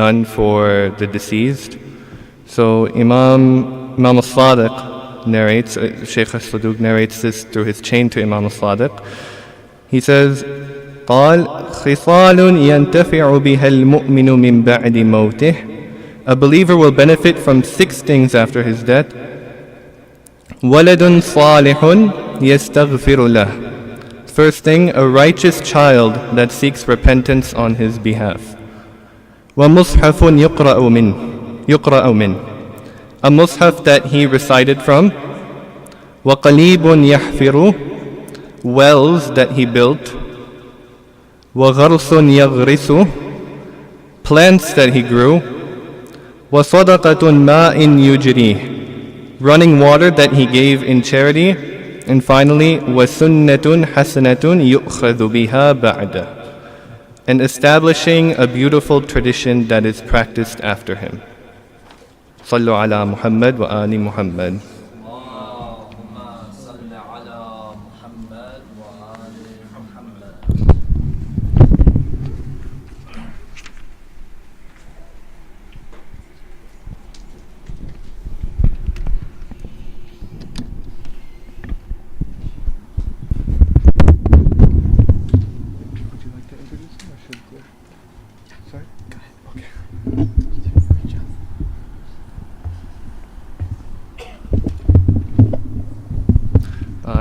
done for the deceased. So Imam al-Sadiq narrates, Shaykh al-Saduq narrates this through his chain to Imam al-Sadiq. He says, قال خصال ينتفع بها المؤمن من بعد موته. A believer will benefit from 6 things after his death. ولد صالح يستغفر له. First thing, a righteous child that seeks repentance on his behalf. ومصحف يقرأ منه. A mushaf that he recited from. وقليب يحفر. Wells that he built. وغرس يغرس. Plants that he grew. وصدقة ماء يجري. Running water that he gave in charity. And finally, وَسُنَّةٌ حَسَنَةٌ يُؤْخَذُ بِهَا بَعْدَ. And establishing a beautiful tradition that is practiced after him. صلوا على محمد وآل محمد.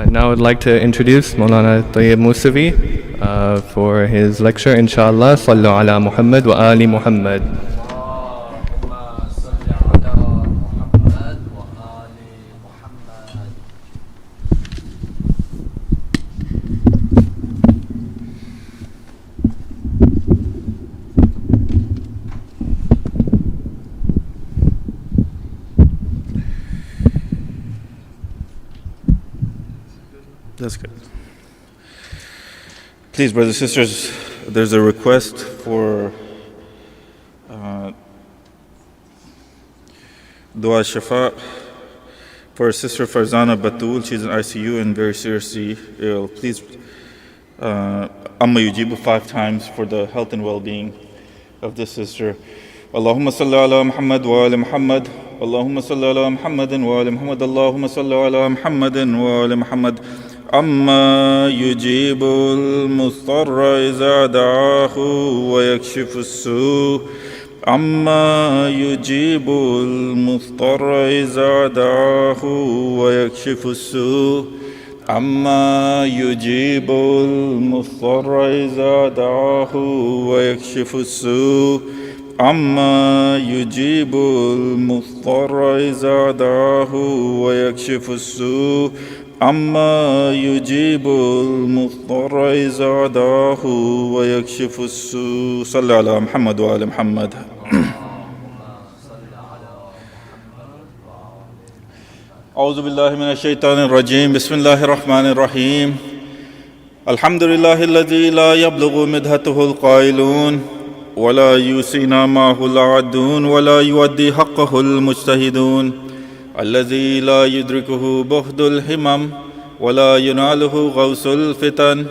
Now I'd like to introduce Maulana Tayyab Mosavi for his lecture, inshallah. Sallu ala Muhammad wa ali Muhammad. That's good. Please, brothers and sisters, there's a request for Dua Shafa for Sister Farzana Batul. She's in ICU and very seriously ill. Please, Amma Yujibu 5 times for the health and well-being of this sister. Allahumma salli ala Muhammad wa ala Muhammad. Allahumma salli ala Muhammadin wa ala Muhammad. Allahumma salli ala Muhammadin wa ala Muhammad. أما يجيب المضطر إذا دعاه ويكشف السوء. أما يجيب المضطر إذا دعاه ويكشف السوء. أما يجيب المضطر إذا دعاه ويكشف السوء. أما يجيب المضطر إذا دعاه ويكشف السوء. أما يجيب المضطر إذا دعاه ويكشف السوء. صلى على محمد وآل محمد. أعوذ بالله من الشيطان الرجيم. بسم الله الرحمن الرحيم. الحمد لله الذي لا يبلغ مدحته القائلون ولا يوصينا معه العادون ولا يؤدي حقه المجتهدون. الذي لا يدركه بهد الهمم ولا يناله غوث الفتن.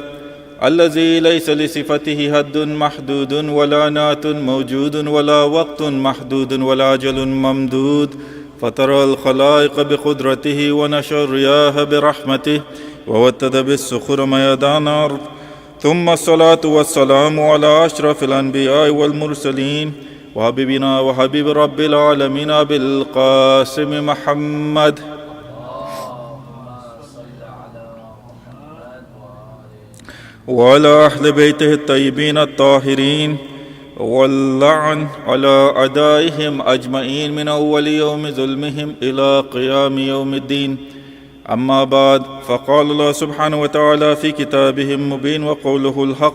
الذي ليس لصفته حد محدود ولا نعت موجود ولا وقت محدود ولا أجل ممدود. فطر الخلائق بقدرته ونشر الرياح برحمته ووتد بالصخور ميدان أرض. ثم الصلاة والسلام على أشرف الأنبياء والمرسلين وحبيبنا وحبيب رب العالمين أبي القاسم محمد. وعلى أهل بيته الطيبين الطاهرين واللعن على أعدائهم أجمعين من أول يوم ظلمهم إلى قيام يوم الدين. أما بعد، فقال الله سبحانه وتعالى في كتابه المبين وقوله الحق.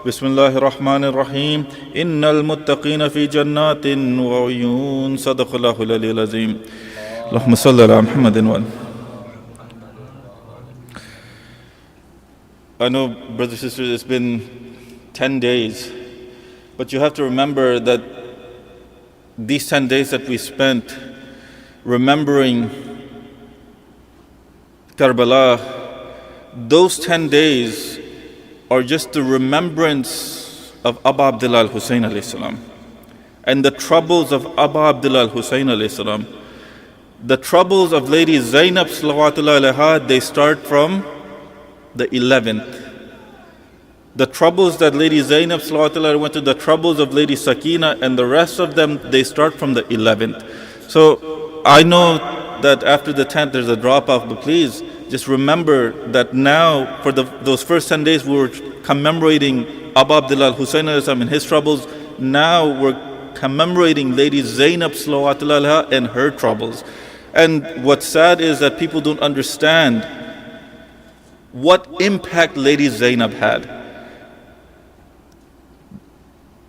بسم الله الرحمن الرحيم. إن المتقين في جنات وعيون. صدق الله العلي العظيم. اللهم صل على محمد وآله. I know, brothers and sisters, it's been 10 days, but you have to remember that these 10 days that we spent remembering Karbala, those 10 days are just the remembrance of Abu Abdullah al-Hussein alayhi salam. and the troubles of Abu Abdullah al-Husayn alayhi salam. The troubles of Lady Zainab salawatullah alayha, they start from the 11th. The troubles that Lady Zainab salawatullah alayha went through, the troubles of Lady Sakina and the rest of them, they start from the 11th. So I know that after the 10th there's a drop off, but please just remember that now for those first 10 days we were commemorating Abu Abdullah al-Husayn alayhi salam and his troubles. Now we're commemorating Lady Zainab salawatullah alayha and her troubles. And what's sad is that people don't understand what impact Lady Zainab had.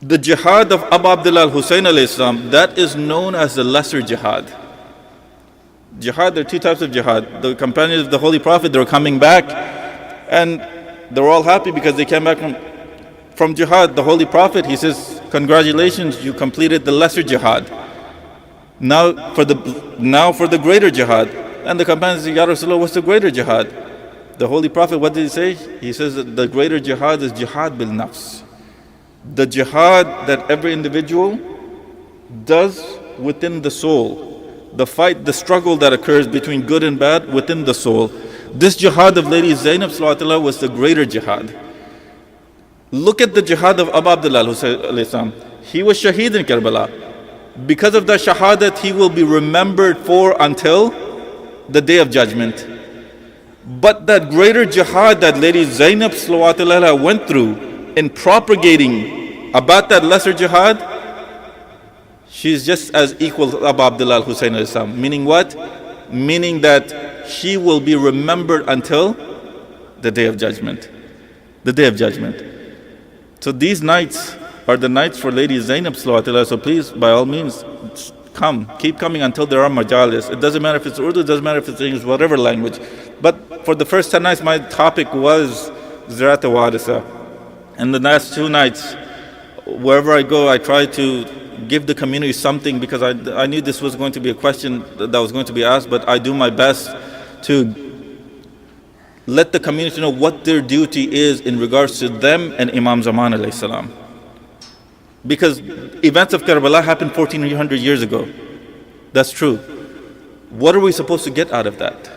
The jihad of Abu Abdullah al-Husayn alayhi salam, that is known as the lesser jihad. Jihad, there are two types of jihad. The companions of the Holy Prophet, they were coming back and they were all happy because they came back from jihad. The Holy Prophet, he says, congratulations, you completed the lesser jihad. Now for the greater jihad. And the companions said, Ya Rasulullah, what's the greater jihad? The Holy Prophet, what did he say? He says that the greater jihad is jihad bil nafs. The jihad that every individual does within the soul. The fight, the struggle that occurs between good and bad within the soul. This jihad of Lady Zainab salawatullah was the greater jihad. Look at the jihad of Abu Abdullah al-Husayn. He was shaheed in Karbala. Because of that shahadat, he will be remembered for until the day of judgment. But that greater jihad that Lady Zainab salawatullah went through in propagating about that lesser jihad, she's just as equal to Abu Abdullah al-Husayn alayhi salam. Meaning what? Meaning that she will be remembered until the day of judgment. The day of judgment. So these nights are the nights for Lady Zainab salawatullah. So please, by all means, come. Keep coming until there are majalis. It doesn't matter if it's Urdu, it doesn't matter if it's English, whatever language. But for the first 10 nights, my topic was Ziyarat al-Warisa. And the last 2 nights, wherever I go, I try to give the community something, because I knew this was going to be a question that was going to be asked, but I do my best to let the community know what their duty is in regards to them and Imam Zaman alayhi salam. Because events of Karbala happened 1400 years ago. That's true. What are we supposed to get out of that?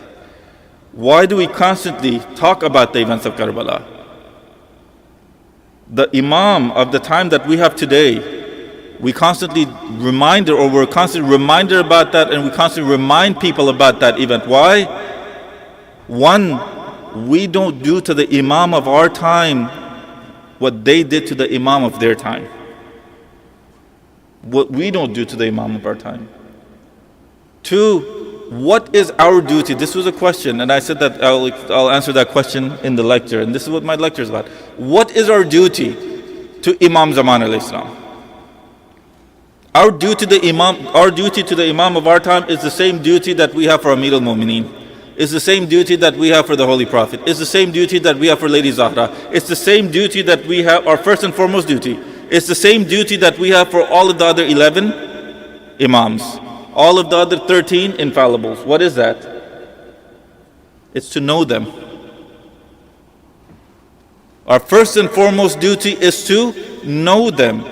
Why do we constantly talk about the events of Karbala? The Imam of the time that we have today, we're constantly reminded about that, and we constantly remind people about that event. Why? One, we don't do to the Imam of our time what they did to the Imam of their time. What we don't do to the Imam of our time. 2, what is our duty? This was a question, and I said that I'll answer that question in the lecture, and this is what my lecture is about. What is our duty to Imam Zaman alayhi salam? Our duty to the Imam of our time is the same duty that we have for Amir al-Mu'mineen. It's the same duty that we have for the Holy Prophet. It's the same duty that we have for Lady Zahra. It's the same duty that we have, our first and foremost duty. It's the same duty that we have for all of the other 11 Imams. All of the other 13 infallibles. What is that? It's to know them. Our first and foremost duty is to know them.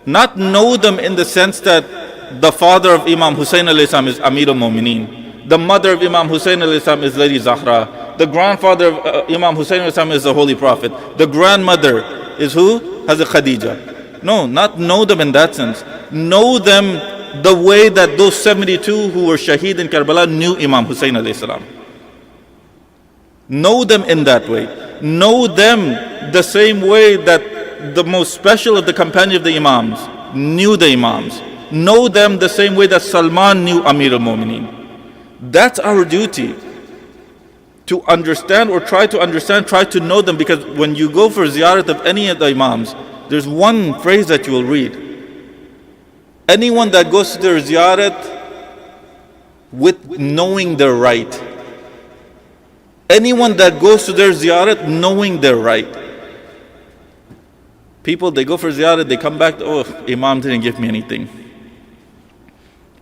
Not know them in the sense that the father of Imam Hussein alayhi salam is Amir al-Mu'mineen. The mother of Imam Hussein alayhi salam is Lady Zahra. The grandfather of Imam Hussein alayhi salam is the Holy Prophet. The grandmother is who? Hazrat Khadija. No, not know them in that sense. Know them the way that those 72 who were shaheed in Karbala knew Imam Hussein alayhi salam. Know them in that way. Know them the same way that the most special of the companions of the Imams knew the Imams. Know them the same way that Salman knew Amir al-Mu'mineen. That's our duty. To understand or try to know them, because when you go for ziyarat of any of the Imams, there's one phrase that you will read. Anyone that goes to their ziyarat with knowing their right. Anyone that goes to their ziyarat knowing their right. People, they go for ziyarat, they come back, oh, Imam didn't give me anything.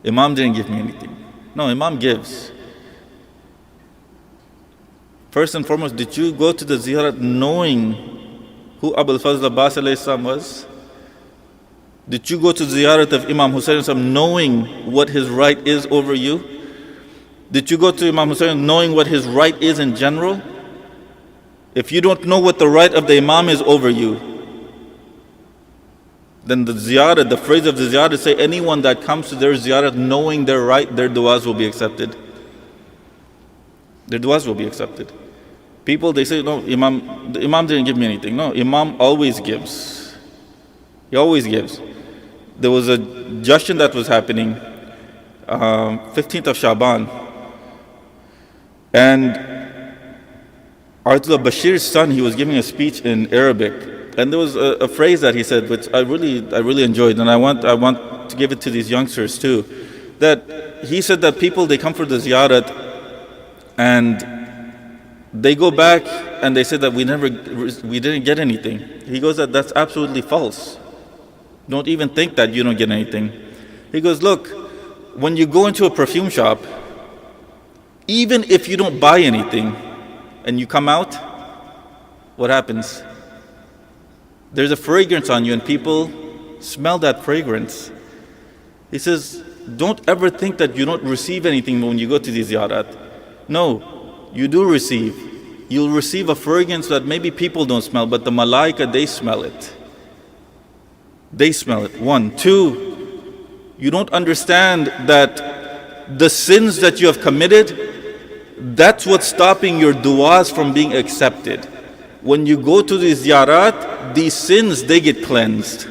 Imam didn't give me anything. No, Imam gives. First and foremost, did you go to the ziyarat knowing who Abul Fazl Abbas alayhi salam was? Did you go to ziyarat of Imam Hussein knowing what his right is over you? Did you go to Imam Hussein knowing what his right is in general? If you don't know what the right of the Imam is over you, then the ziyarat, the phrase of the ziyarat say anyone that comes to their ziyarat knowing their right, their du'as will be accepted. Their du'as will be accepted. People, they say, no, the Imam didn't give me anything. No, Imam always gives. He always gives. There was a Jashan that was happening, 15th of Shaban. And Artullah Bashir's son, he was giving a speech in Arabic. And there was a phrase that he said, which I really enjoyed. And I want to give it to these youngsters too. That he said that people, they come for the ziyarat and they go back and they say that we didn't get anything. He goes that that's absolutely false. Don't even think that you don't get anything. He goes, look, when you go into a perfume shop, even if you don't buy anything and you come out, what happens? There's a fragrance on you and people smell that fragrance. He says, don't ever think that you don't receive anything when you go to the ziyarat. No, you do receive. You'll receive a fragrance that maybe people don't smell, but the malaika, they smell it. They smell it. 1. 2, you don't understand that the sins that you have committed, that's what's stopping your du'as from being accepted. When you go to the ziyarat, these sins, they get cleansed.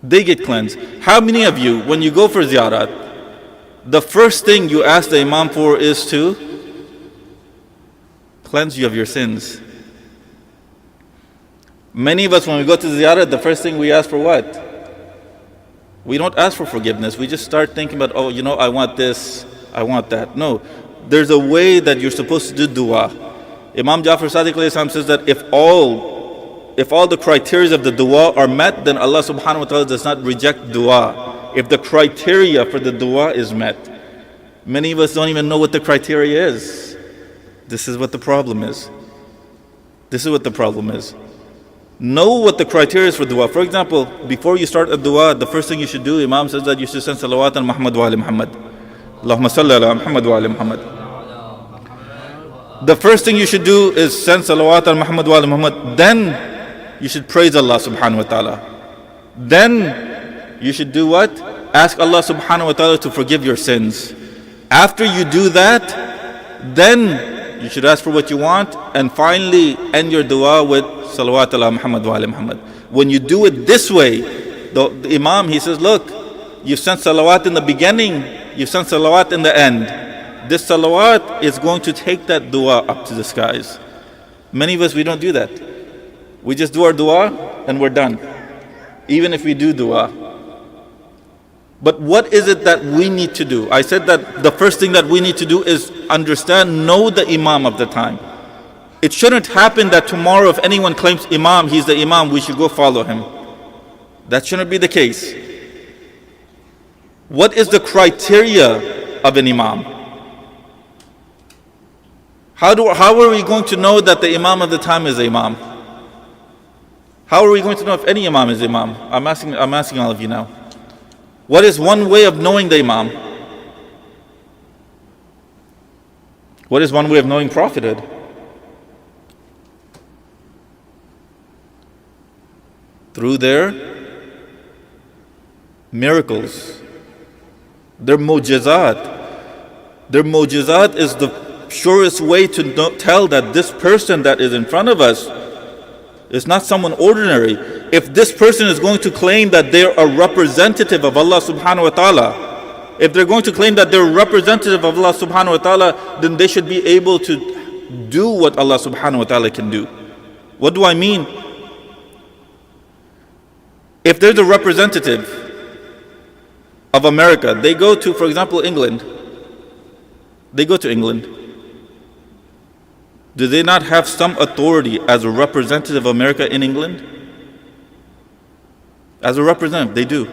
They get cleansed. How many of you, when you go for ziyarat, the first thing you ask the Imam for is to cleanse you of your sins? Many of us, when we go to ziyarat, the first thing we ask for what? We don't ask for forgiveness. We just start thinking about, oh, I want this, I want that. No, there's a way that you're supposed to do dua. Imam Jafar Sadiq says that if all the criteria of the dua are met, then Allah subhanahu wa ta'ala does not reject dua. If the criteria for the dua is met. Many of us don't even know what the criteria is. This is what the problem is. This is what the problem is. Know what the criteria is for dua. For example, before you start a dua, the first thing you should do, Imam says that you should send salawat on Muhammad wa ali Muhammad. Allahumma salli ala Muhammad wa ali Muhammad. The first thing you should do is send salawat on Muhammad wa ali Muhammad. Then you should praise Allah subhanahu wa ta'ala. Then you should do what? Ask Allah subhanahu wa ta'ala to forgive your sins. After you do that, then you should ask for what you want, and finally end your dua with salawat ala Muhammad wa ali Muhammad. When you do it this way, the Imam, he says, look, you've sent salawat in the beginning, you've sent salawat in the end. This salawat is going to take that dua up to the skies. Many of us, we don't do that. We just do our dua and we're done. Even if we do dua. But what is it that we need to do? I said that the first thing that we need to do is understand, know the Imam of the time. It shouldn't happen that tomorrow if anyone claims Imam, he's the Imam, we should go follow him. That shouldn't be the case. What is the criteria of an Imam? How are we going to know that the Imam of the time is the Imam? How are we going to know if any Imam is Imam? I'm asking all of you now. What is one way of knowing the Imam? What is one way of knowing prophethood? Through their miracles, their mujizat. Their mujizat is the surest way to tell that this person that is in front of us is not someone ordinary. If this person is going to claim that they're a representative of Allah subhanahu wa ta'ala, if they're going to claim that they're a representative of Allah subhanahu wa ta'ala, then they should be able to do what Allah subhanahu wa ta'ala can do. What do I mean? If there's a representative of America, they go to, for example, England. They go to England. Do they not have some authority as a representative of America in England? As a representative, they do.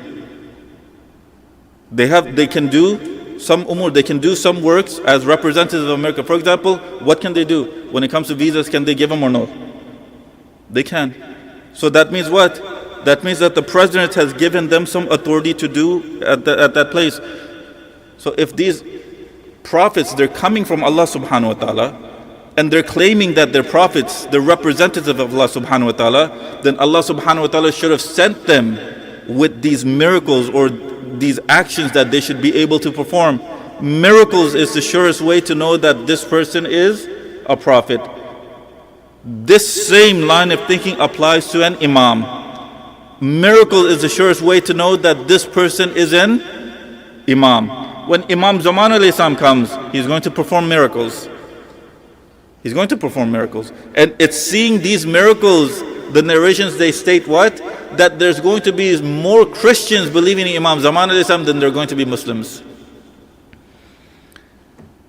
They can do some umur, they can do some works as representatives of America. For example, what can they do? When it comes to visas, can they give them or no? They can. So that means what? That means that the president has given them some authority to do at that place. So if these prophets, they're coming from Allah subhanahu wa ta'ala, and they're claiming that they're prophets, they're representatives of Allah subhanahu wa ta'ala, then Allah subhanahu wa ta'ala should have sent them with these miracles or these actions that they should be able to perform. Miracles is the surest way to know that this person is a prophet. This same line of thinking applies to an imam. Miracle is the surest way to know that this person is an imam. When Imam Zaman alayhi salam comes, he's going to perform miracles. He's going to perform miracles. And it's seeing these miracles, the narrations, they state what? That there's going to be more Christians believing in Imam Zaman alayhi salam than there are going to be Muslims.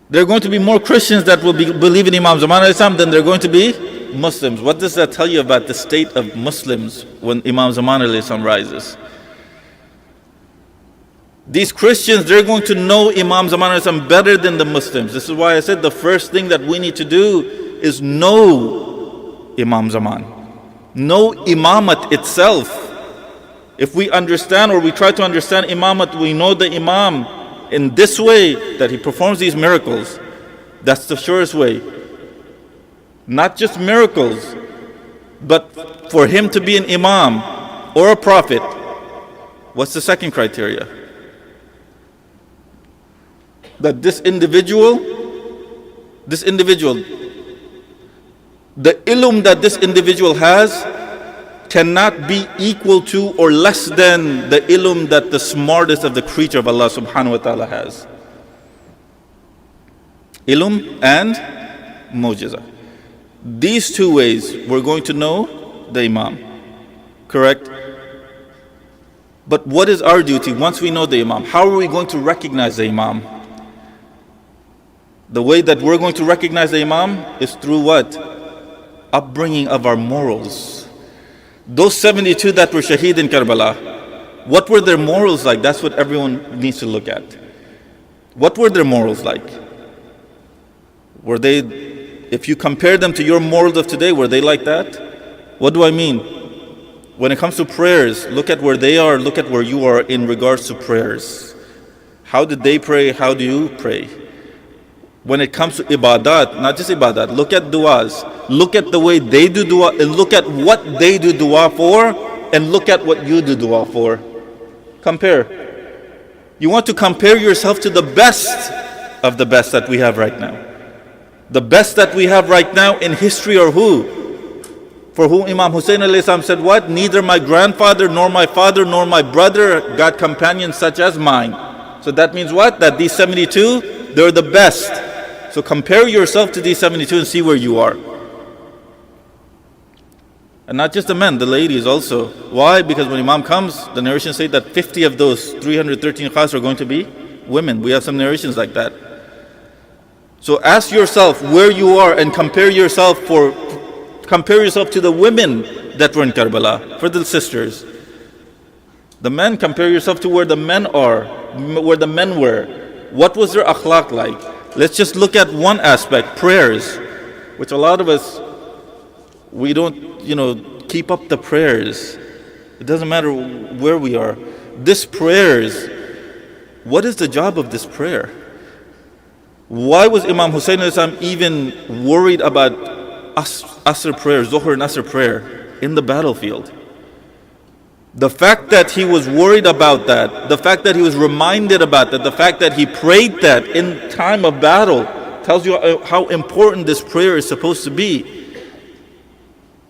There are going to be more Christians that will believe in Imam Zaman alayhi salam than there are going to be Muslims. What does that tell you about the state of Muslims when Imam Zaman alayhi salam rises? These Christians, they're going to know Imam Zaman alayhi salam better than the Muslims. This is why I said the first thing that we need to do is know Imam Zaman. Know Imamat itself. If we understand or we try to understand Imamat, we know the Imam in this way, that he performs these miracles. That's the surest way. Not just miracles, but for him to be an Imam or a Prophet. What's the second criteria? That this individual, the ilm that this individual has cannot be equal to or less than the ilm that the smartest of the creature of Allah subhanahu wa ta'ala has. Ilm and mu'jiza. These two ways we're going to know the Imam. Correct? But what is our duty once we know the Imam? How are we going to recognize the Imam? The way that we're going to recognize the Imam is through what? Upbringing of our morals. Those 72 that were shaheed in Karbala, what were their morals like? That's what everyone needs to look at. What were their morals like? Were they, if you compare them to your morals of today, were they like that? What do I mean? When it comes to prayers, look at where they are, look at where you are in regards to prayers. How did they pray? How do you pray? When it comes to ibadat, not just ibadat, look at du'as. Look at the way they do dua and look at what they do dua for and look at what you do dua for. Compare. You want to compare yourself to the best of the best that we have right now. The best that we have right now in history are who? For whom Imam Hussein alayhi salam said what? Neither my grandfather nor my father nor my brother got companions such as mine. So that means what? That these 72, they're the best. So compare yourself to these 72 and see where you are. And not just the men, the ladies also. Why? Because when Imam comes, the narrations say that 50 of those 313 khas are going to be women. We have some narrations like that. So ask yourself where you are and compare yourself to the women that were in Karbala, for the sisters. The men, compare yourself to where the men are, where the men were. What was their akhlaq like? Let's just look at one aspect, prayers, which a lot of us, we don't, keep up the prayers. It doesn't matter where we are. This prayers, what is the job of this prayer? Why was Imam Hussein even worried about Asr prayer, Zuhr and Asr prayer in the battlefield? The fact that he was worried about that, the fact that he was reminded about that, the fact that he prayed that in time of battle tells you how important this prayer is supposed to be.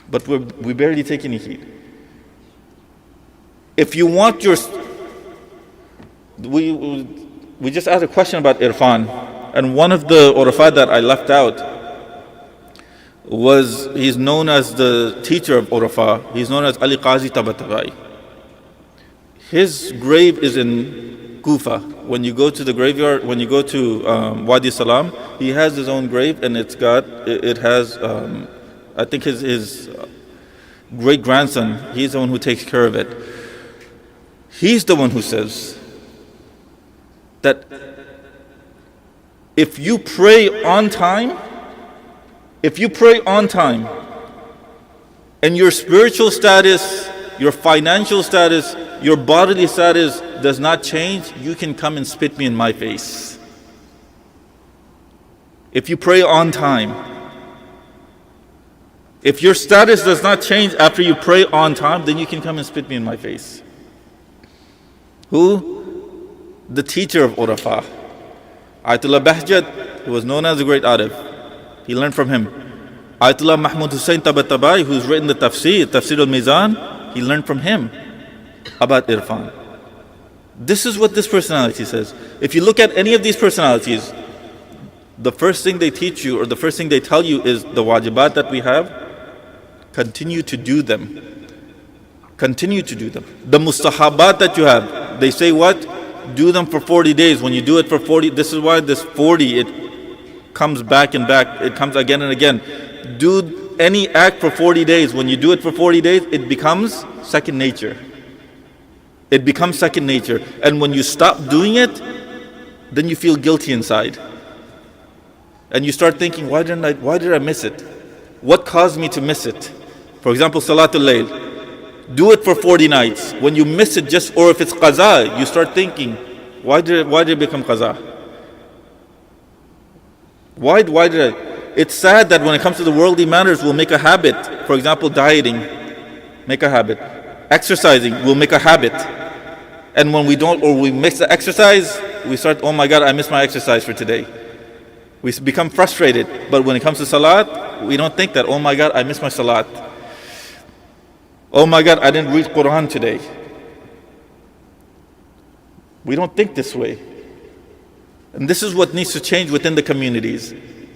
But we barely take any heed. If you want your... We just asked a question about Irfan, and one of the urafat that I left out was, he's known as the teacher of urafa. He's known as Ali Qazi Tabatabai. His grave is in Kufa. When you go to the graveyard, when you go to Wadi Salam, he has his own grave, and it has I think his great grandson, he's the one who takes care of it. He's the one who says that if you pray on time, and your spiritual status your financial status, your bodily status does not change, you can come and spit me in my face. If you pray on time, if your status does not change after you pray on time, then you can come and spit me in my face. Who? The teacher of Urafa. Ayatollah Bahjat, who was known as a great Arif. He learned from him. Ayatollah Mahmud Hussain Tabatabai, who's written the Tafsir al-Mizan, he learned from him about Irfan. This is what this personality says. If you look at any of these personalities, the first thing they teach you or the first thing they tell you is the wajibat that we have, continue to do them. Continue to do them. The mustahabat that you have, they say what? Do them for 40 days. When you do it for 40, this is why this 40, it comes back and back. It comes again and again. Do any act for 40 days. When you do it for 40 days, it becomes second nature. It becomes second nature. And when you stop doing it, then you feel guilty inside. And you start thinking, why did I miss it? What caused me to miss it? For example, Salatul Layl. Do it for 40 nights. When you miss it, or if it's qaza, you start thinking, why did it become qaza? Why did I? It's sad that when it comes to the worldly matters, we'll make a habit. For example, dieting, make a habit. Exercising, we'll make a habit. And when we don't, or we miss the exercise, we start, oh my God, I missed my exercise for today. We become frustrated. But when it comes to salat, we don't think that, oh my God, I missed my salat. Oh my God, I didn't read Quran today. We don't think this way. And this is what needs to change within the communities.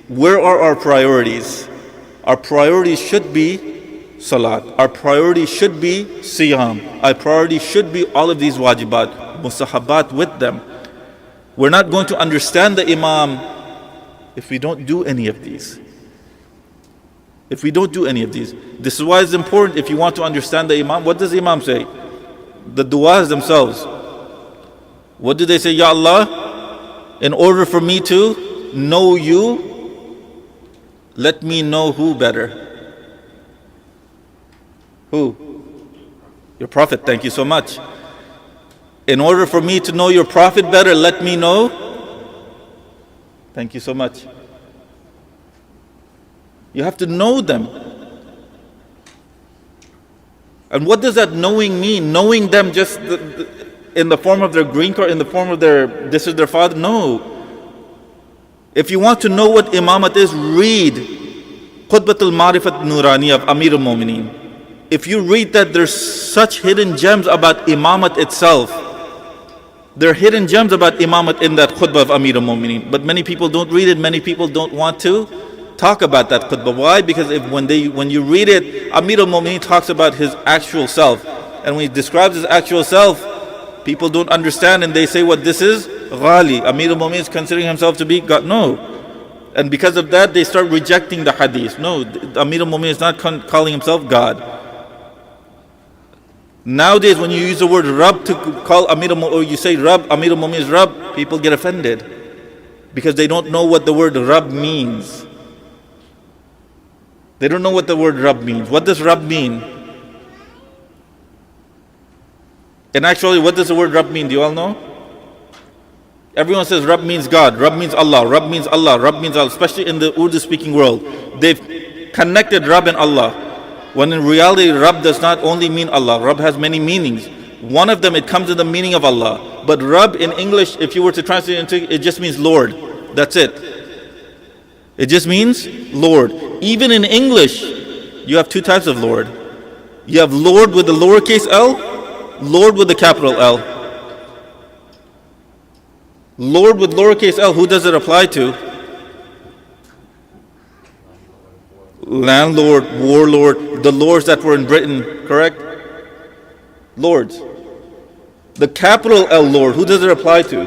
Where are our priorities? Our priorities should be salat. Our priority should be siyam. Our priority should be all of these wajibat, mustahabat with them. We're not going to understand the Imam if we don't do any of these. If we don't do any of these. This is why it's important if you want to understand the Imam. What does the Imam say? The du'as themselves. What do they say? Ya Allah, in order for me to know you, let me know who better? Who? Your Prophet, thank you so much. In order for me to know your Prophet better, let me know. Thank you so much. You have to know them. And what does that knowing mean? Knowing them just in the form of their green card, in the form of this is their father? No. If you want to know what imamat is, read Khutbatul Marifat Nurani of Amir al-Mu'mineen. If you read that, there's such hidden gems about imamat itself. There are hidden gems about imamat in that khutbah of Amir al-Mu'mineen. But many people don't read it, many people don't want to talk about that khutbah. Why? Because when you read it, Amir al-Mu'mineen talks about his actual self. And when he describes his actual self, people don't understand and they say, what this is? Ghali. Amir al-Mu'mineen is considering himself to be God. No. And because of that, they start rejecting the hadith. No, Amir al-Mu'mineen is not calling himself God. Nowadays, when you use the word Rabb to call Amir al-Mu'mineen, or you say Rabb, Amir al-Mu'mineen is Rabb, people get offended. Because they don't know what the word Rabb means. They don't know what the word Rabb means. What does Rabb mean? And actually, what does the word Rabb mean? Do you all know? Everyone says Rabb means God, Rabb means Allah, Rabb means Allah, Rabb means Allah, especially in the Urdu speaking world. They've connected Rabb and Allah. When in reality, Rabb does not only mean Allah. Rabb has many meanings. One of them, it comes in the meaning of Allah. But Rabb in English, if you were to translate it into, it just means Lord. That's it. It just means Lord. Even in English, you have two types of Lord. You have Lord with the lowercase l, Lord with the capital L. Lord with lowercase l, who does it apply to? Landlord, warlord, the lords that were in Britain, correct? Lords. The capital L Lord, who does it apply to?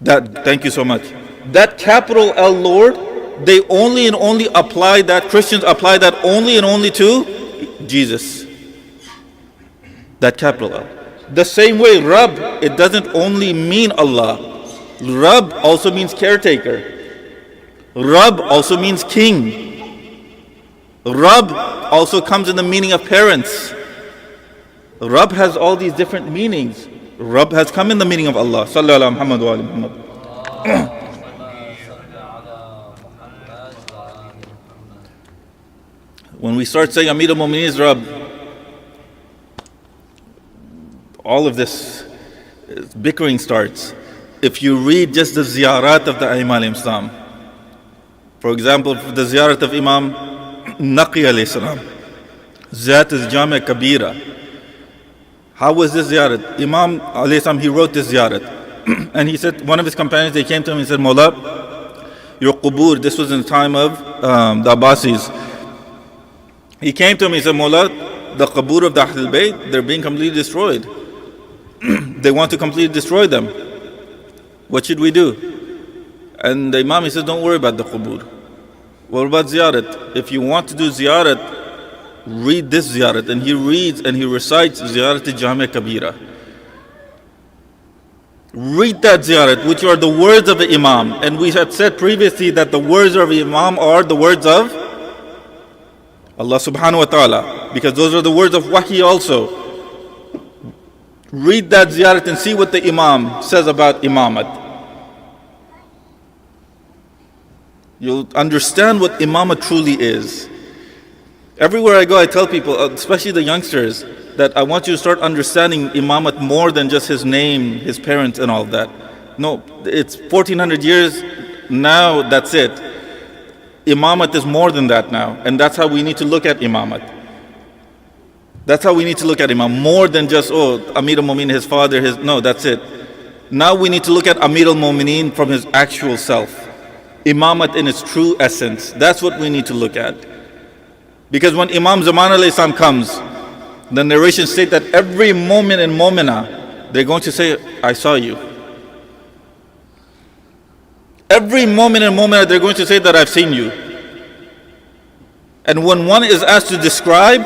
Thank you so much. That capital L Lord, they only and only apply that, Christians apply that only and only to Jesus. That capital L. The same way, Rabb, it doesn't only mean Allah. Rabb also means caretaker. Rabb also means king. Rabb also comes in the meaning of parents. Rabb has all these different meanings. Rabb has come in the meaning of Allah. Sallallahu ala Muhammad wa ali Muhammad. When we start saying Amir al-Mu'mineen is Rabb, all of this bickering starts. If you read just the ziyarat of the Aimam al-Islam, for example, the ziyarat of Imam Naqi alayhi salam, Zat is Jami Kabira. How was this ziyarat? Imam alayhi salam, he wrote this ziyarat. And he said, one of his companions, they came to him and said, Mawla, your qubur, this was in the time of the Abbasis. He came to him, he said, Mawla, the qubur of the Ahl al-Bayt, they're being completely destroyed. They want to completely destroy them. What should we do? And the Imam, he says, don't worry about the qubur. What about ziyarat? If you want to do ziyarat, read this ziyarat. And he reads and he recites ziyarat al-Jami Kabira. Read that ziyarat, which are the words of the Imam. And we had said previously that the words of the Imam are the words of Allah subhanahu wa ta'ala, because those are the words of Wahi also. Read that ziyarat and see what the Imam says about Imamat. You'll understand what Imamat truly is. Everywhere I go, I tell people, especially the youngsters, that I want you to start understanding Imamat more than just his name, his parents and all that. No, it's 1400 years now, that's it. Imamat is more than that now, and that's how we need to look at Imamat. That's how we need to look at Imam, more than just, Amir al-Mu'mineen, his father, no, that's it. Now we need to look at Amir al-Mu'mineen from his actual self. Imamat in its true essence. That's what we need to look at. Because when Imam Zaman alayhi salam comes, the narrations state that every moment and momina, they're going to say, I saw you. Every moment and momina, they're going to say that I've seen you. And when one is asked to describe,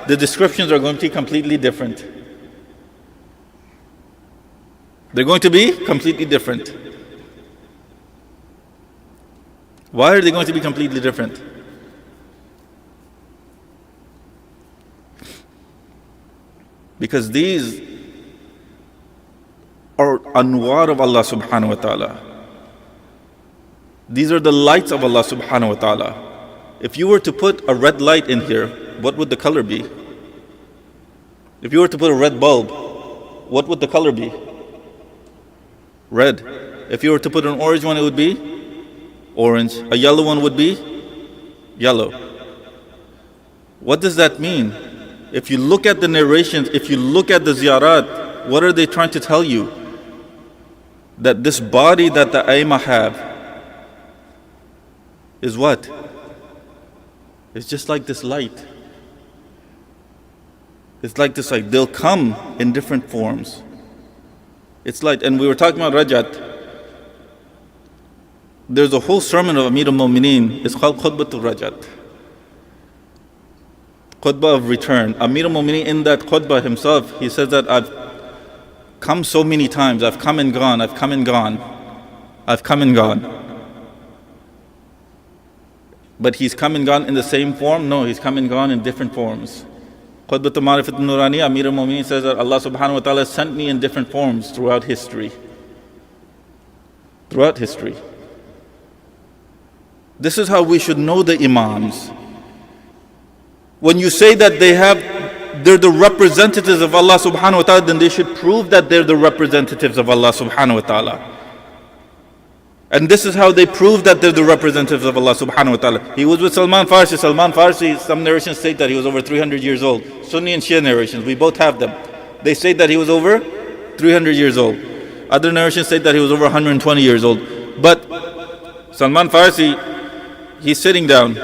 the descriptions are going to be completely different. They're going to be completely different. Why are they going to be completely different? Because these are anwar of Allah subhanahu wa ta'ala. These are the lights of Allah subhanahu wa ta'ala. If you were to put a red light in here, what would the color be? If you were to put a red bulb, what would the color be? Red. If you were to put an orange one, it would be orange. A yellow one would be yellow. What does that mean? If you look at the narrations, if you look at the ziyarat, what are they trying to tell you? That this body that the Aima have is what? It's just like this light. It's like this light. They'll come in different forms. It's light. And we were talking about Rajat. There's a whole sermon of Amir al-Mu'mineen. It's called Khutbatul Rajat. Khutbah of return. Amir al-Mu'mineen, in that khutbah himself, he says that I've come so many times. I've come and gone. I've come and gone. I've come and gone. But he's come and gone in the same form? No, he's come and gone in different forms. Khutbatul Ma'rifat al-Nurani, Amir al-Mu'mineen says that Allah subhanahu wa ta'ala sent me in different forms throughout history. Throughout history. This is how we should know the Imams. When you say that they're the representatives of Allah subhanahu wa ta'ala, then they should prove that they're the representatives of Allah subhanahu wa ta'ala. And this is how they prove that they're the representatives of Allah subhanahu wa ta'ala. He was with Salman Farsi. Salman Farsi, some narrations state that he was over 300 years old. Sunni and Shia narrations, we both have them. They say that he was over 300 years old. Other narrations say that he was over 120 years old. But Salman Farsi, he's sitting down.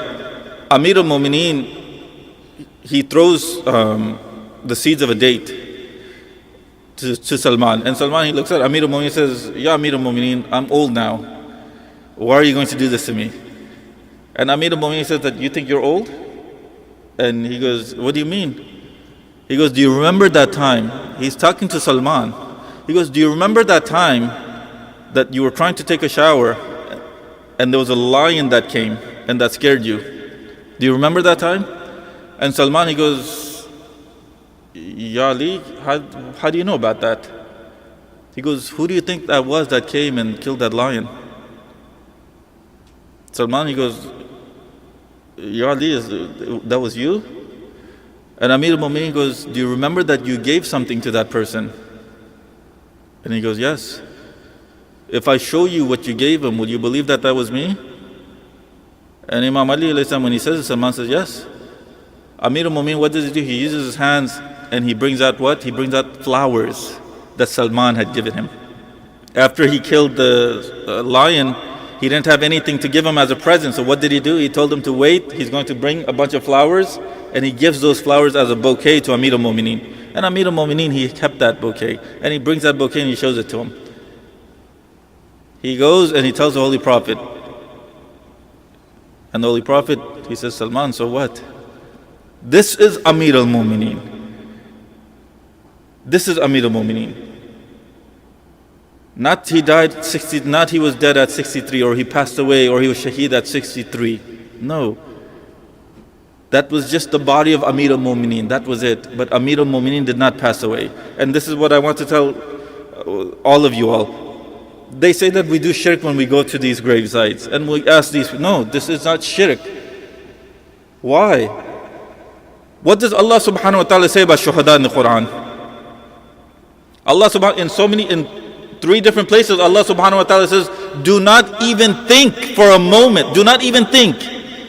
Amir al-Mu'mineen, he throws the seeds of a date to Salman. And Salman, he looks at Amir al-Mu'mineen and says, Ya Amir al-Mu'mineen, I'm old now. Why are you going to do this to me? And Amir al-Mu'mineen says that, you think you're old? And he goes, what do you mean? He goes, do you remember that time? He's talking to Salman. He goes, do you remember that time that you were trying to take a shower and there was a lion that came and that scared you? Do you remember that time? And Salman, he goes, Ya Ali, how do you know about that? He goes, who do you think that was that came and killed that lion? Salman, he goes, Ya Ali, that was you? And Amir al-Mu'mineen goes, do you remember that you gave something to that person? And he goes, yes. If I show you what you gave him, will you believe that that was me? And Imam Ali, when he says it, Salman says, yes. Amir al-Mu'mineen, what does he do? He uses his hands and he brings out what? He brings out flowers that Salman had given him. After he killed the lion, he didn't have anything to give him as a present. So what did he do? He told him to wait. He's going to bring a bunch of flowers, and he gives those flowers as a bouquet to Amir al-Mu'mineen. And Amir al-Mu'mineen, he kept that bouquet. And he brings that bouquet and he shows it to him. He goes and he tells the Holy Prophet. And the Holy Prophet, he says, Salman, so what? This is Amir al-Mu'mineen. This is Amir al-Mu'mineen. Not he died 60, not he was dead at 63, or he passed away, or he was shaheed at 63. No. That was just the body of Amir al-Mu'mineen. That was it. But Amir al-Mu'mineen did not pass away. And this is what I want to tell all of you all. They say that we do shirk when we go to these grave sites. And we ask these, no, this is not shirk. Why? What does Allah subhanahu wa ta'ala say about shuhada in the Quran? Allah subhanahu in 3 different places, Allah subhanahu wa ta'ala says, do not even think for a moment, do not even think,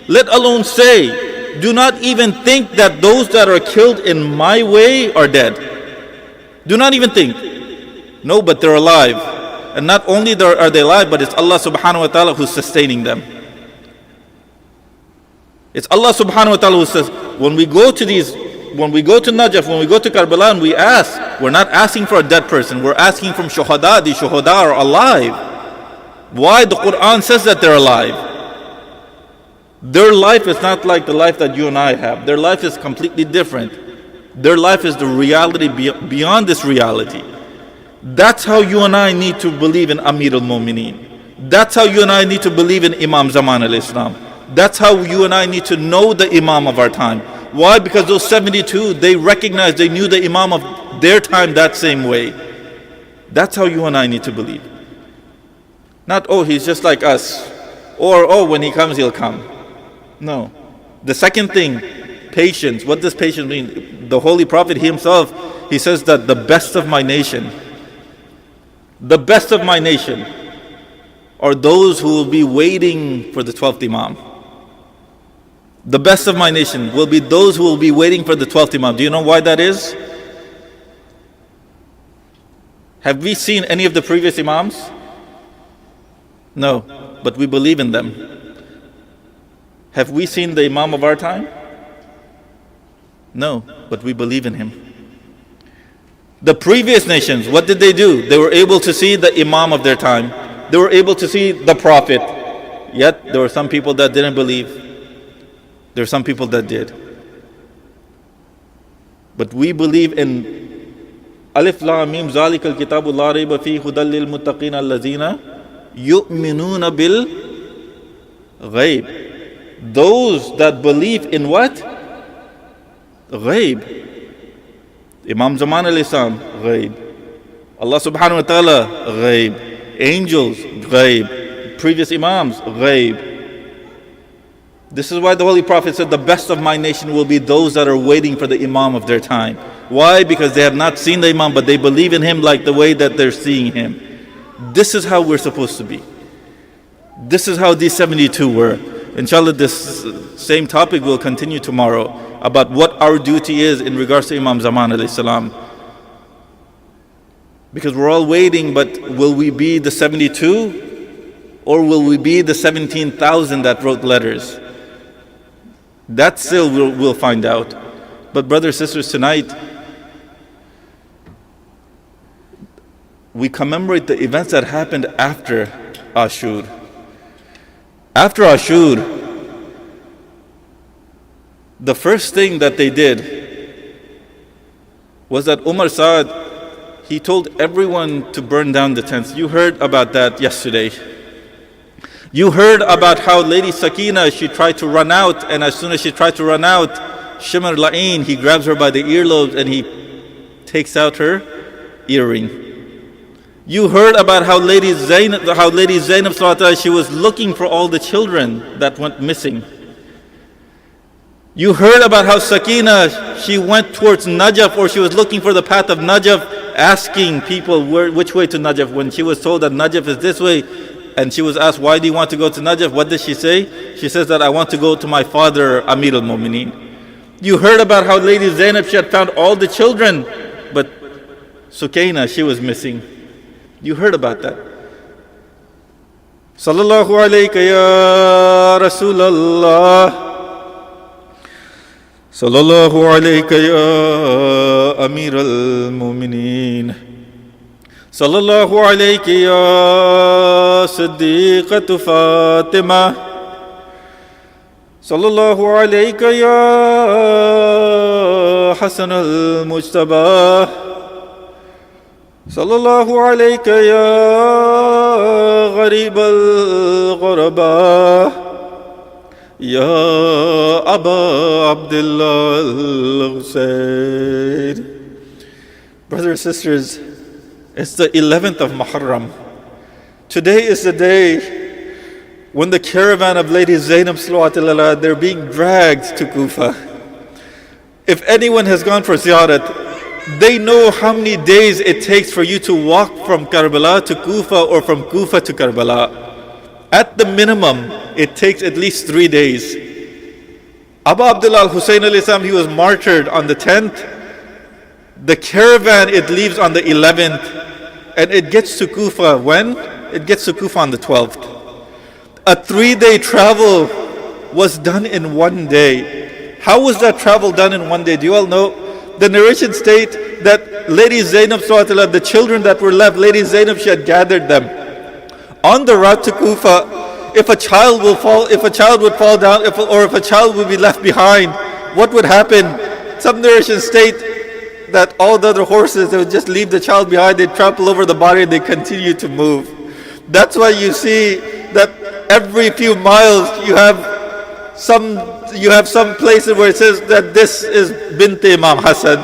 let alone say, do not even think that those that are killed in my way are dead. Do not even think. No, but they're alive. And not only are they alive, but it's Allah subhanahu wa ta'ala who's sustaining them. It's Allah subhanahu wa ta'ala who says, when we go to Najaf, when we go to Karbala and we ask, we're not asking for a dead person, we're asking from shuhada. The shuhada are alive. Why? The Quran says that they're alive. Their life is not like the life that you and I have. Their life is completely different. Their life is the reality beyond this reality. That's how you and I need to believe in Amir al-Mu'mineen. That's how you and I need to believe in Imam Zaman al-Islam. That's how you and I need to know the Imam of our time. Why? Because those 72, they recognized, they knew the Imam of their time that same way. That's how you and I need to believe. Not, oh, he's just like us. Or, oh, when he comes, he'll come. No. The second thing, patience. What does patience mean? The Holy Prophet himself, he says that the best of my nation are those who will be waiting for the 12th Imam. The best of my nation will be those who will be waiting for the 12th Imam. Do you know why that is? Have we seen any of the previous Imams? No, but we believe in them. Have we seen the Imam of our time? No, but we believe in him. The previous nations, what did they do? They were able to see the Imam of their time. They were able to see the Prophet. Yet there were some people that didn't believe. There are some people that did. But we believe in Alif Lam Mim Zalikal Kitabu La Rayba Fihi Hudal Lil Muttaqin Allazina Yu'minuna Bil Ghaib. Those that believe in what? Ghaib. Imam Zaman al-Islam, Ghaib. Allah subhanahu wa ta'ala, Ghaib. Angels, Ghaib. Previous Imams, Ghaib. This is why the Holy Prophet said the best of my nation will be those that are waiting for the Imam of their time. Why? Because they have not seen the Imam, but they believe in him like the way that they're seeing him. This is how we're supposed to be. This is how these 72 were. Inshallah, this same topic will continue tomorrow about what our duty is in regards to Imam Zaman alayhi salam. Because we're all waiting, but will we be the 72? Or will we be the 17,000 that wrote letters? That still we'll find out. But brothers and sisters, tonight we commemorate the events that happened after Ashur. After Ashur, the first thing that they did was that Umar Saad, he told everyone to burn down the tents. You heard about that yesterday. You heard about how Lady Sakina, she tried to run out, and as soon as she tried to run out, Shimr La'in, he grabs her by the earlobes and he takes out her earring. You heard about how Lady Zainab, she was looking for all the children that went missing. You heard about how Sakina, she went towards Najaf, or she was looking for the path of Najaf, asking people which way to Najaf. When she was told that Najaf is this way, and she was asked, why do you want to go to Najaf? What did she say? She says that I want to go to my father, Amir al-Mu'mineen. You heard about how Lady Zainab, she had found all the children, but Sukaina, she was missing. You heard about that. Sallallahu alayka ya Rasulallah. Sallallahu alayka ya Amir al-Mu'mineen. Sallallahu alayka ya Siddiqatu Fatima. Sallallahu alayka ya Hasan al-Mujtaba. Sallallahu alayka ya Gharib al-Ghuraba. Ya Aba Abdullah al-Husayn. Brothers and sisters, it's the 11th of Muharram. Today is the day when the caravan of Lady Zainab, they're being dragged to Kufa. If anyone has gone for ziyarat, they know how many days it takes for you to walk from Karbala to Kufa or from Kufa to Karbala. At the minimum, it takes at least 3 days. Abu Abdullah al-Husayn al-Islam, he was martyred on the 10th. The caravan, it leaves on the 11th. And it gets to Kufa when? It gets to Kufa on the 12th. A 3-day travel was done in 1 day. How was that travel done in 1 day? Do you all know? The narration states that Lady Zainab, the children that were left, Lady Zainab, she had gathered them. On the route to Kufa, if a child would fall down, or if a child would be left behind, what would happen? Some narrations state that all the other horses, they would just leave the child behind, they'd trample over the body, and they continue to move. That's why you see that every few miles you have some places where it says that this is Bint Imam Hassan,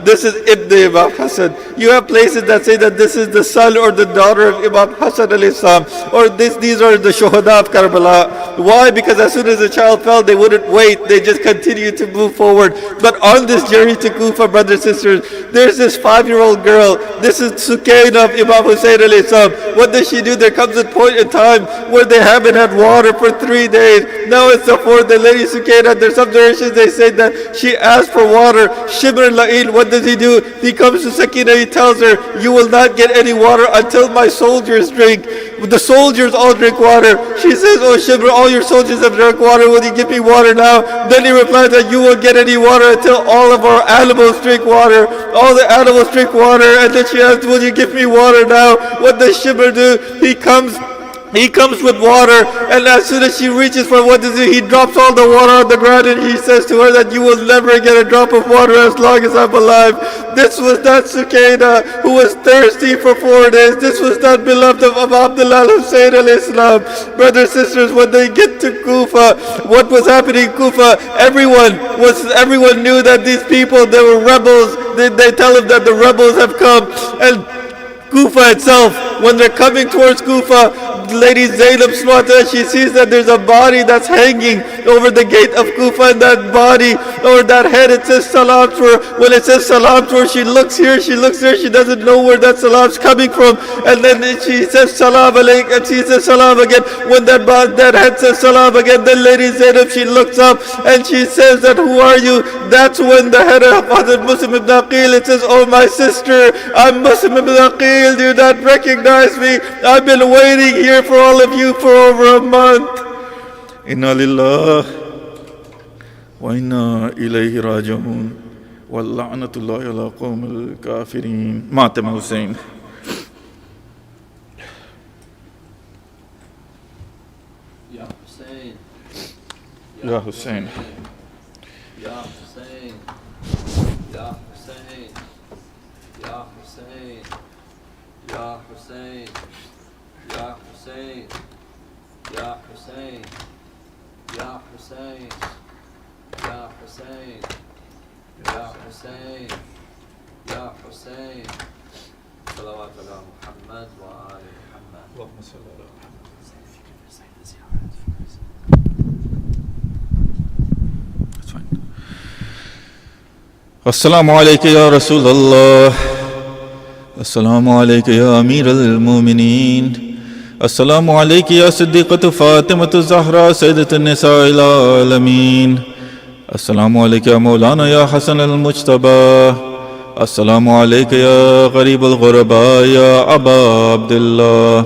this is Ibn Imam Hassan. You have places that say that this is the son or the daughter of Imam Hassan alayhi salam, or these are the Shuhada of Karbala. Why? Because as soon as the child fell, they wouldn't wait, they just continued to move forward. But on this journey to Kufa, brothers and sisters, there's this 5-year-old girl. This is Sukaina of Imam Hussein alayhi salam. What does she do? There comes a point in time where they haven't had water for 3 days. Now it's the 4th day. Lady Sukaina, there's some narrations they say that she asked for water. Shimr La'in, what does he do? He comes to Sakina, he tells her, you will not get any water until my soldiers drink. The soldiers all drink water. She says, oh Shimr, all your soldiers have drunk water, will you give me water now? Then he replies that you won't get any water until all of our animals drink water. All the animals drink water. And then she asks, will you give me water now? What does Shimr do? He comes with water, and as soon as she reaches for what does he drops all the water on the ground, and he says to her that you will never get a drop of water as long as I'm alive. This was that Sukaina who was thirsty for 4 days. This was that beloved of Abdullah al-Husayn al-Islam. Brothers and sisters, when they get to Kufa, what was happening in Kufa? Everyone knew that these people, they were rebels. They tell them that the rebels have come. And Kufa itself, when they're coming towards Kufa, Lady Zainab, she sees that there's a body that's hanging over the gate of Kufa, and that body, or that head, it says salam to her. When it says salam to her, she looks here, she looks there, she doesn't know where that salam's coming from. And then she says salam alayk, and she says salam again. When that head says salam again, then Lady Zainab, she looks up and she says that, who are you? That's when the head of Hazrat Muslim ibn Aqil, it says, oh my sister, I'm Muslim ibn Aqil, do you not recognize me? I've been waiting here for all of you for over a month. Inna lillah wa inna ilayhi raji'un wa la'natullahi ala qawmil kafirin. Fatima Hussein. Ya Hussein. Ya Hussein. Ya Hussein. Ya Hussein. Ya Hussein. Ya Hussein. Ya Hussein. Ya Hussein, Ya Hussein, Ya Hussein, Ya Hussein, Ya Hussein. Salawat ala Muhammad wa ali Muhammad. اللهم صل على محمد. That's fine. Assalamu alaikum ya Rasulullah. Assalamu alaikum ya Amir al-Mu'mineen. Assalamu alaikum ya Siddiqatu Fatimatu Zahra Sayyidatun Nisa'il Alameen. Assalamu alaikum ya Maulana ya Hasan al-Mujtaba. Assalamu alaikum ya Gharib al-Ghuraba ya Aba Abdullah.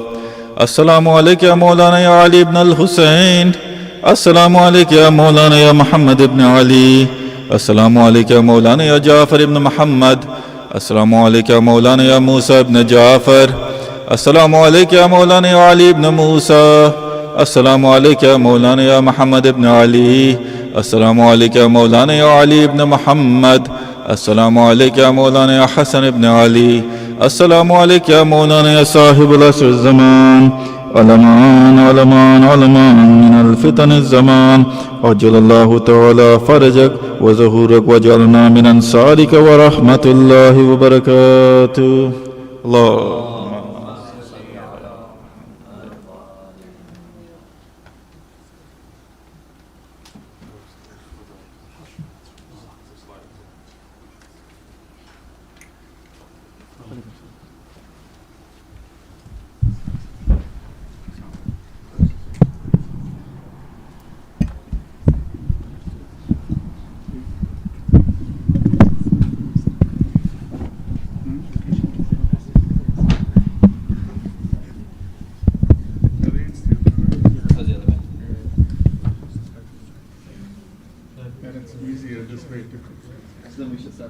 Assalamu alaikum ya Maulana ya Ali ibn al-Husayn. Assalamu alaikum ya Maulana ya Muhammad ibn Ali. Assalamu alaikum ya Maulana ya Jafar ibn Muhammad. Assalamu alaikum ya Maulana ya Musa ibn Jafar. Assalamu alaikum ya Maulana ya Ali ibn Musa. Assalamu alaikum ya Maulana ya Muhammad ibn Ali. Assalamu alaikum ya Maulana ya Ali ibn Muhammad. Assalamu alaikum ya Maulana ya Hasan ibn Ali. Assalamu alaikum ya Maulana ya Sahib al-Asr al-Zaman. علمان علمان علمان من الفتن الزمان عجل الله تعالى فرجك وظهورك وجعلنا من أنصارك ورحمة الله وبركاته. الله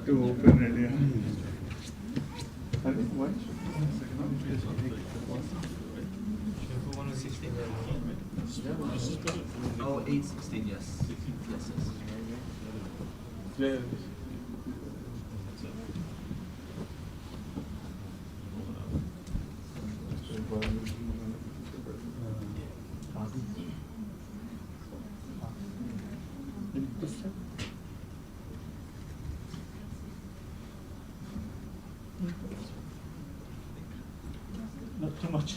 to open it, yeah. I think one Oh, 816, yes. Yes, yes. Not too much.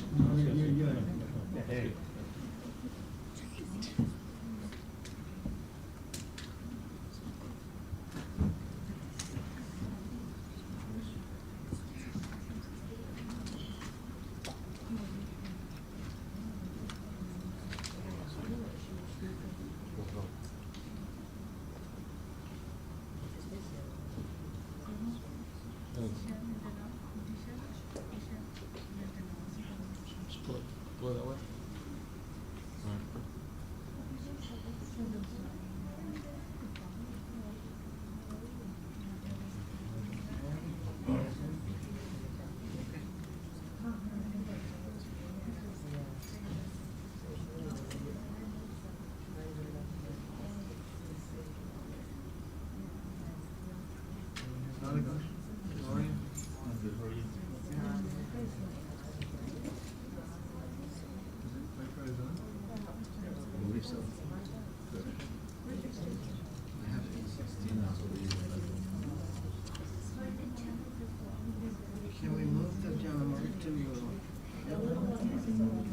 Can we move the gentleman to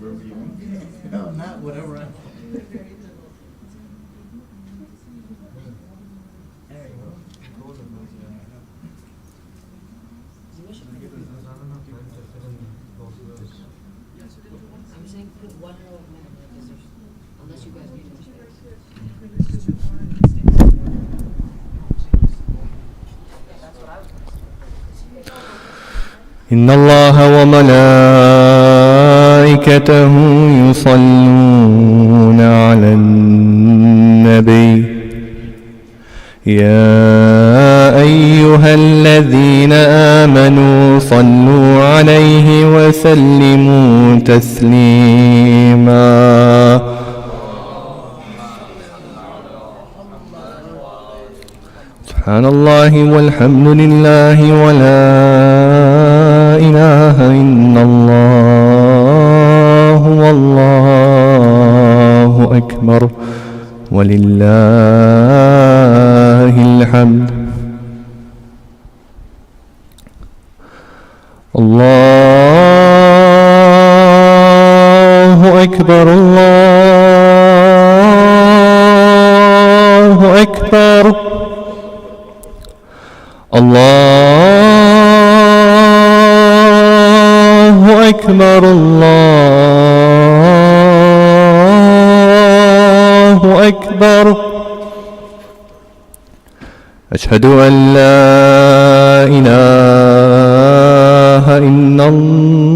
Wherever you want. no, not whatever I. There you go. I'm saying put 1 row of men, because there's, unless you guys need to. That's what I was gonna say. إن الله وملائكته يصلون على النبي يا أيها الذين آمنوا صلوا عليه وسلموا تسليما. سبحان الله والحمد لله ولا إله إلا الله والله ولله الحمد. الله أكبر الله أكبر الله أكبر الله أكبر. أشهد أن لا إله إلا الله